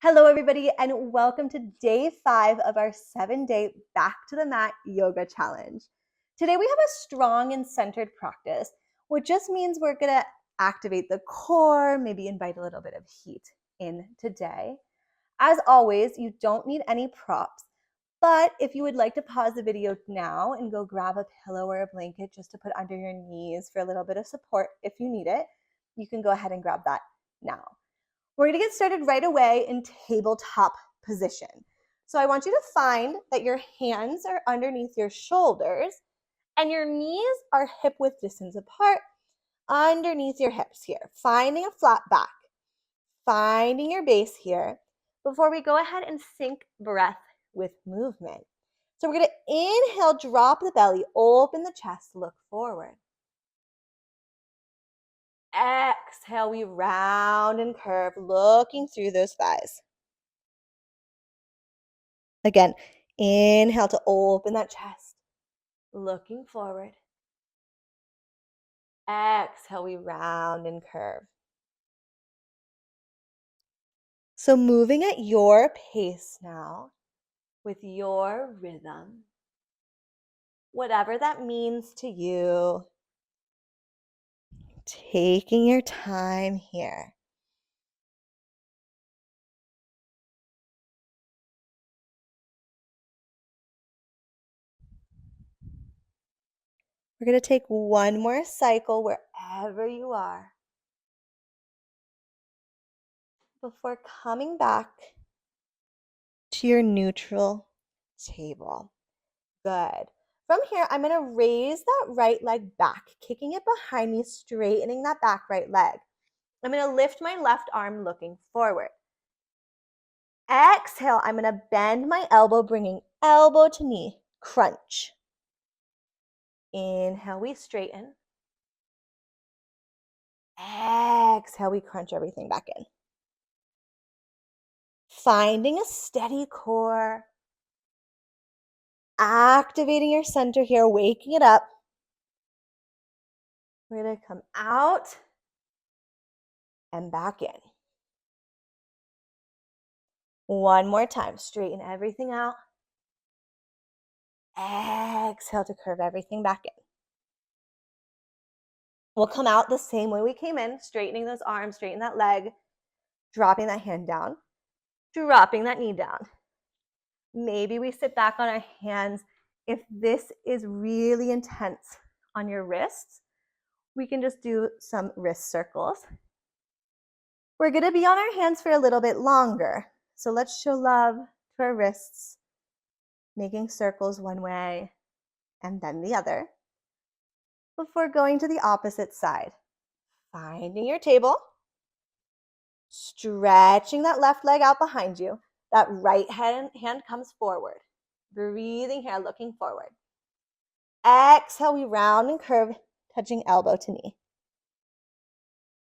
Hello, everybody, and welcome to day 5 of our 7-day Back to the Mat Yoga Challenge. Today, we have a strong and centered practice, which just means we're going to activate the core, maybe invite a little bit of heat in today. As always, you don't need any props, but if you would like to pause the video now and go grab a pillow or a blanket just to put under your knees for a little bit of support if you need it, you can go ahead and grab that now. We're going to get started right away in tabletop position. So I want you to find that your hands are underneath your shoulders and your knees are hip width distance apart underneath your hips here. Finding a flat back, finding your base here before we go ahead and sync breath with movement. So we're going to inhale, drop the belly, open the chest, look forward. Exhale, we round and curve, looking through those thighs. Again, inhale to open that chest, looking forward. Exhale, we round and curve. So moving at your pace now, with your rhythm, whatever that means to you, taking your time here. We're going to take one more cycle wherever you are before coming back to your neutral table. Good. From here, I'm going to raise that right leg back, kicking it behind me, straightening that back right leg. I'm going to lift my left arm looking forward. Exhale, I'm going to bend my elbow, bringing elbow to knee, crunch. Inhale, we straighten. Exhale, we crunch everything back in. Finding a steady core. Activating your center here, waking it up. We're going to come out and back in. One more time, straighten everything out. Exhale to curve everything back in. We'll come out the same way we came in, straightening those arms, straighten that leg, dropping that hand down, dropping that knee down. Maybe we sit back on our hands. If this is really intense on your wrists, we can just do some wrist circles. We're going to be on our hands for a little bit longer. So let's show love to our wrists, making circles one way and then the other, before going to the opposite side. Finding your table, stretching that left leg out behind you. That right hand comes forward. Breathing here, looking forward. Exhale, we round and curve, touching elbow to knee.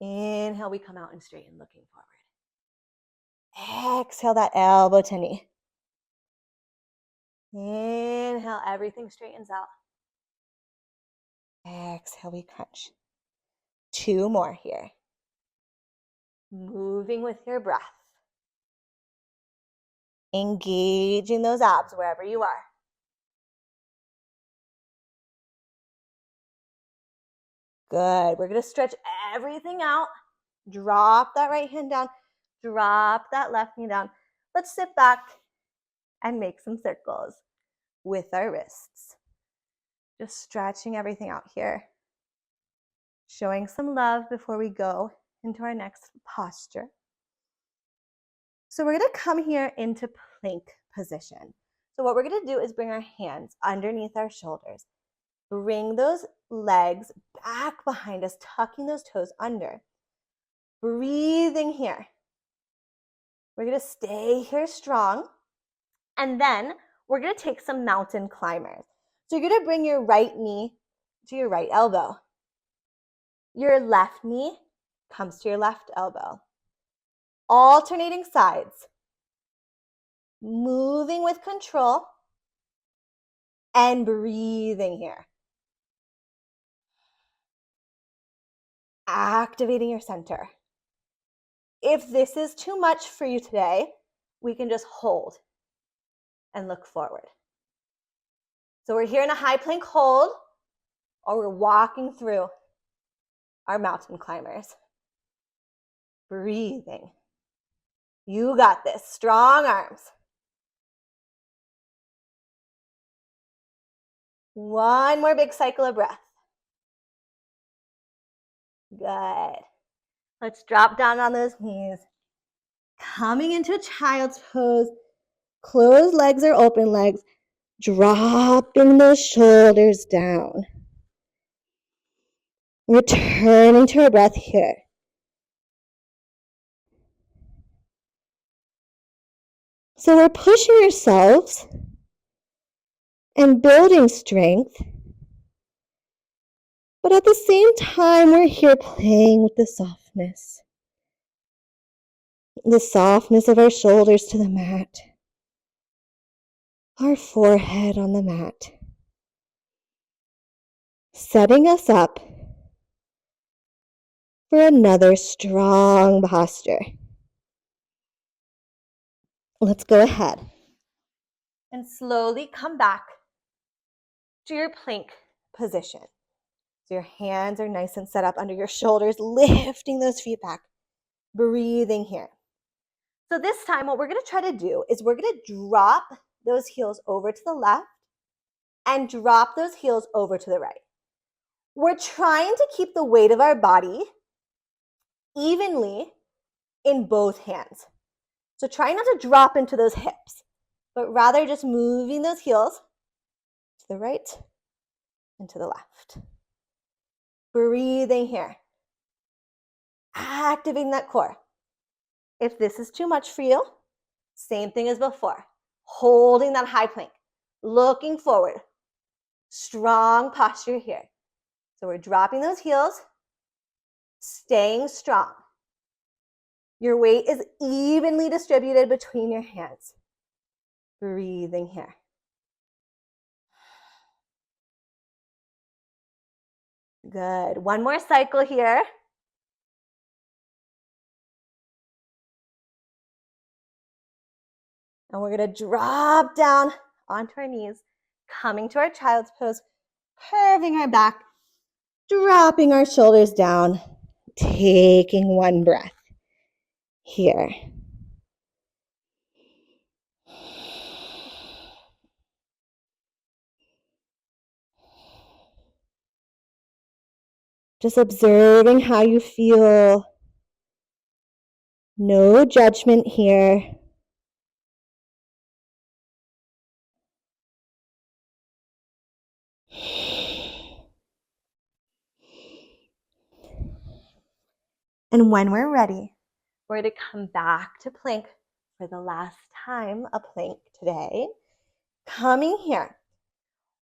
Inhale, we come out and straighten, looking forward. Exhale, that elbow to knee. Inhale, everything straightens out. Exhale, we crunch. 2 more here. Moving with your breath. Engaging those abs wherever you are. Good. We're going to stretch everything out. Drop that right hand down. Drop that left knee down. Let's sit back and make some circles with our wrists. Just stretching everything out here. Showing some love before we go into our next posture. So we're going to come here into plank position. So what we're going to do is bring our hands underneath our shoulders. Bring those legs back behind us, tucking those toes under. Breathing here. We're going to stay here strong. And then we're going to take some mountain climbers. So you're going to bring your right knee to your right elbow. Your left knee comes to your left elbow. Alternating sides. Moving with control. And breathing here. Activating your center. If this is too much for you today, we can just hold and look forward. So we're here in a high plank hold, or we're walking through our mountain climbers. Breathing. You got this. Strong arms. One more big cycle of breath. Good. Let's drop down on those knees. Coming into a child's pose. Closed legs or open legs. Dropping those shoulders down. Returning to our breath here. So we're pushing ourselves and building strength. But at the same time, we're here playing with the softness. The softness of our shoulders to the mat. Our forehead on the mat. Setting us up for another strong posture. Let's go ahead and slowly come back to your plank position. So your hands are nice and set up under your shoulders, lifting those feet back, breathing here. So this time what we're going to try to do is we're going to drop those heels over to the left and drop those heels over to the right. We're trying to keep the weight of our body evenly in both hands. So try not to drop into those hips, but rather just moving those heels to the right and to the left. Breathing here. Activating that core. If this is too much for you, same thing as before. Holding that high plank. Looking forward. Strong posture here. So we're dropping those heels. Staying strong. Your weight is evenly distributed between your hands. Breathing here. Good. One more cycle here. And we're going to drop down onto our knees, coming to our child's pose, curving our back, dropping our shoulders down, taking one breath here. Just observing how you feel. No judgment here. And when we're ready, we're going to come back to plank for the last time, a plank today. Coming here,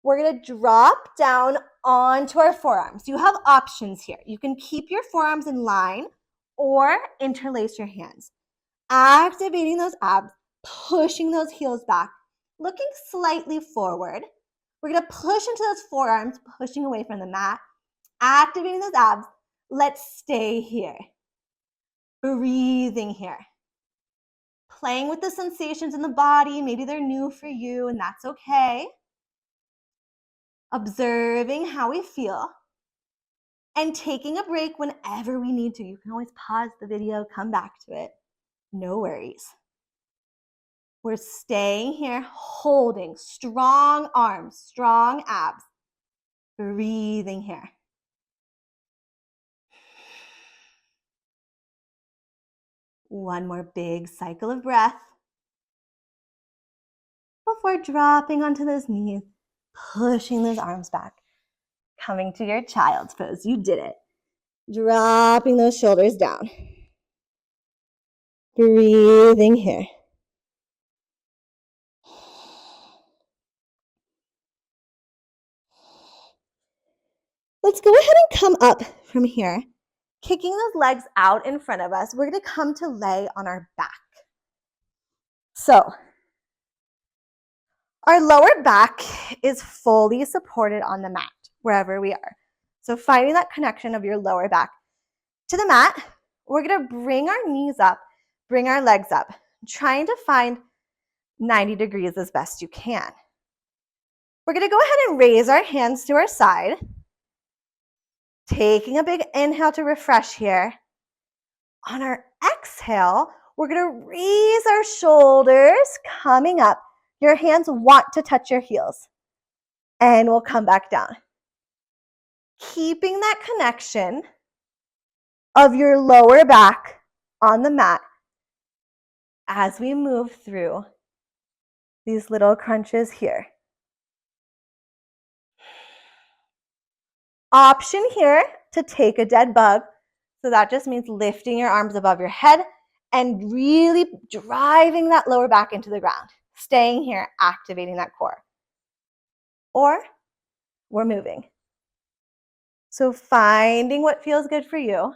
we're going to drop down onto our forearms. You have options here. You can keep your forearms in line or interlace your hands. Activating those abs, pushing those heels back, looking slightly forward. We're going to push into those forearms, pushing away from the mat, activating those abs. Let's stay here. Breathing here. Playing with the sensations in the body. Maybe they're new for you, and that's okay. Observing how we feel. And taking a break whenever we need to. You can always pause the video, come back to it. No worries. We're staying here, holding strong arms, strong abs. Breathing here. One more big cycle of breath before dropping onto those knees, pushing those arms back, coming to your child's pose. You did it. Dropping those shoulders down. Breathing here. Let's go ahead and come up from here. Kicking those legs out in front of us, we're going to come to lay on our back. So, our lower back is fully supported on the mat, wherever we are. So finding that connection of your lower back to the mat, we're gonna bring our knees up, bring our legs up, trying to find 90 degrees as best you can. We're gonna go ahead and raise our hands to our side, taking a big inhale to refresh here. On our exhale, we're gonna raise our shoulders, coming up. Your hands want to touch your heels, and we'll come back down. Keeping that connection of your lower back on the mat as we move through these little crunches here. Option here to take a dead bug. So that just means lifting your arms above your head and really driving that lower back into the ground. Staying here, activating that core. Or we're moving. So finding what feels good for you.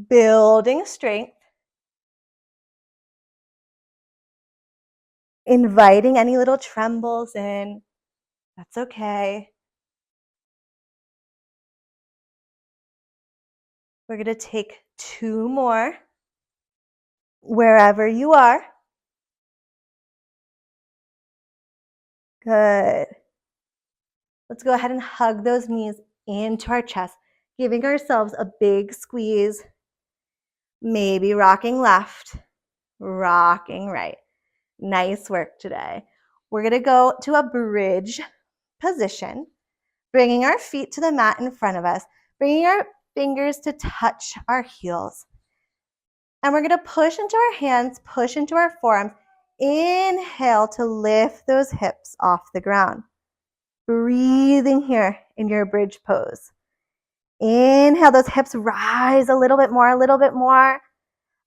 Building strength. Inviting any little trembles in. That's okay. We're going to take 2 more. Wherever you are. Good. Let's go ahead and hug those knees into our chest, giving ourselves a big squeeze. Maybe rocking left, rocking right. Nice work today. We're going to go to a bridge position, bringing our feet to the mat in front of us, bringing our fingers to touch our heels. And we're going to push into our hands, push into our forearms. Inhale to lift those hips off the ground. Breathing here in your bridge pose. Inhale, those hips rise a little bit more, a little bit more.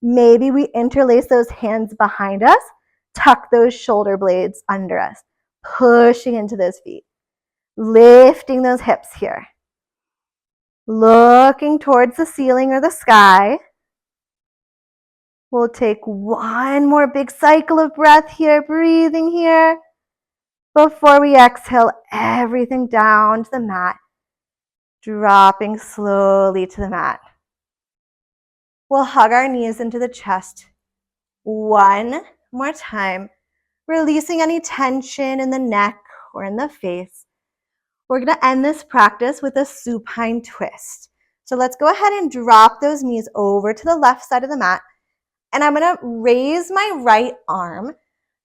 Maybe we interlace those hands behind us, tuck those shoulder blades under us, pushing into those feet. Lifting those hips here. Looking towards the ceiling or the sky. We'll take one more big cycle of breath here, breathing here. Before we exhale everything down to the mat, dropping slowly to the mat. We'll hug our knees into the chest. One more time, releasing any tension in the neck or in the face. We're going to end this practice with a supine twist. So let's go ahead and drop those knees over to the left side of the mat. And I'm going to raise my right arm,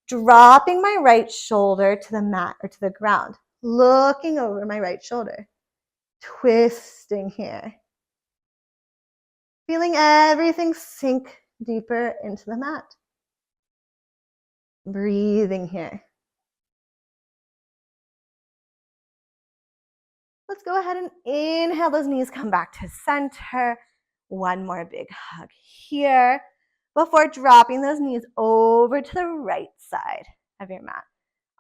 dropping my right shoulder to the mat or to the ground, looking over my right shoulder, twisting here. Feeling everything sink deeper into the mat. Breathing here. Let's go ahead and inhale those knees, come back to center. One more big hug here before dropping those knees over to the right side of your mat.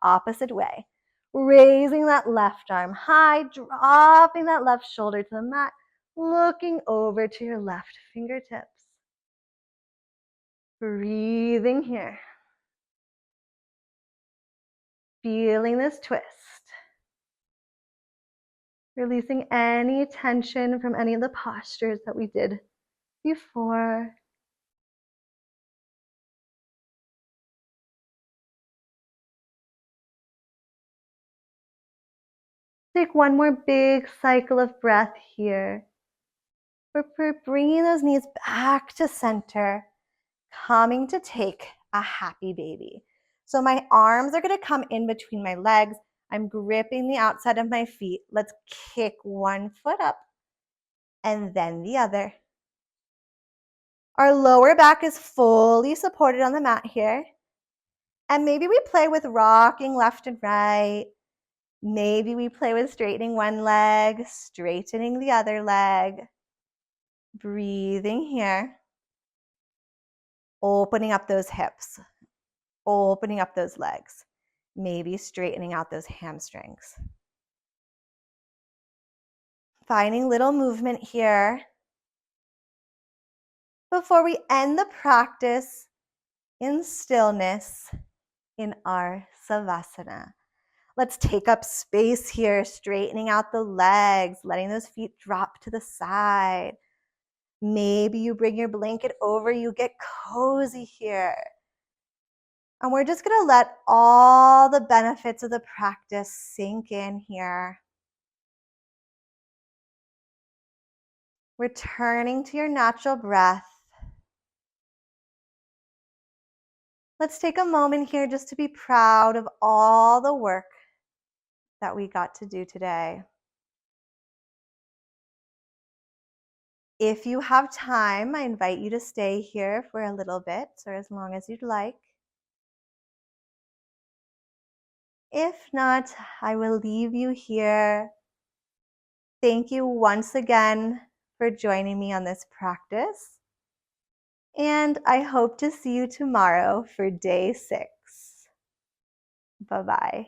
Opposite way. Raising that left arm high, dropping that left shoulder to the mat, looking over to your left fingertips. Breathing here. Feeling this twist. Releasing any tension from any of the postures that we did before. Take one more big cycle of breath here. We're bringing those knees back to center, coming to take a happy baby. So my arms are going to come in between my legs. I'm gripping the outside of my feet. Let's kick one foot up and then the other. Our lower back is fully supported on the mat here. And maybe we play with rocking left and right. Maybe we play with straightening one leg, straightening the other leg. Breathing here. Opening up those hips. Opening up those legs. Maybe straightening out those hamstrings. Finding little movement here before we end the practice in stillness in our Savasana. Let's take up space here, straightening out the legs, letting those feet drop to the side. Maybe you bring your blanket over, you get cozy here. And we're just gonna let all the benefits of the practice sink in here. Returning to your natural breath. Let's take a moment here just to be proud of all the work that we got to do today. If you have time, I invite you to stay here for a little bit or as long as you'd like. If not, I will leave you here. Thank you once again for joining me on this practice. And I hope to see you tomorrow for day 6. Bye-bye.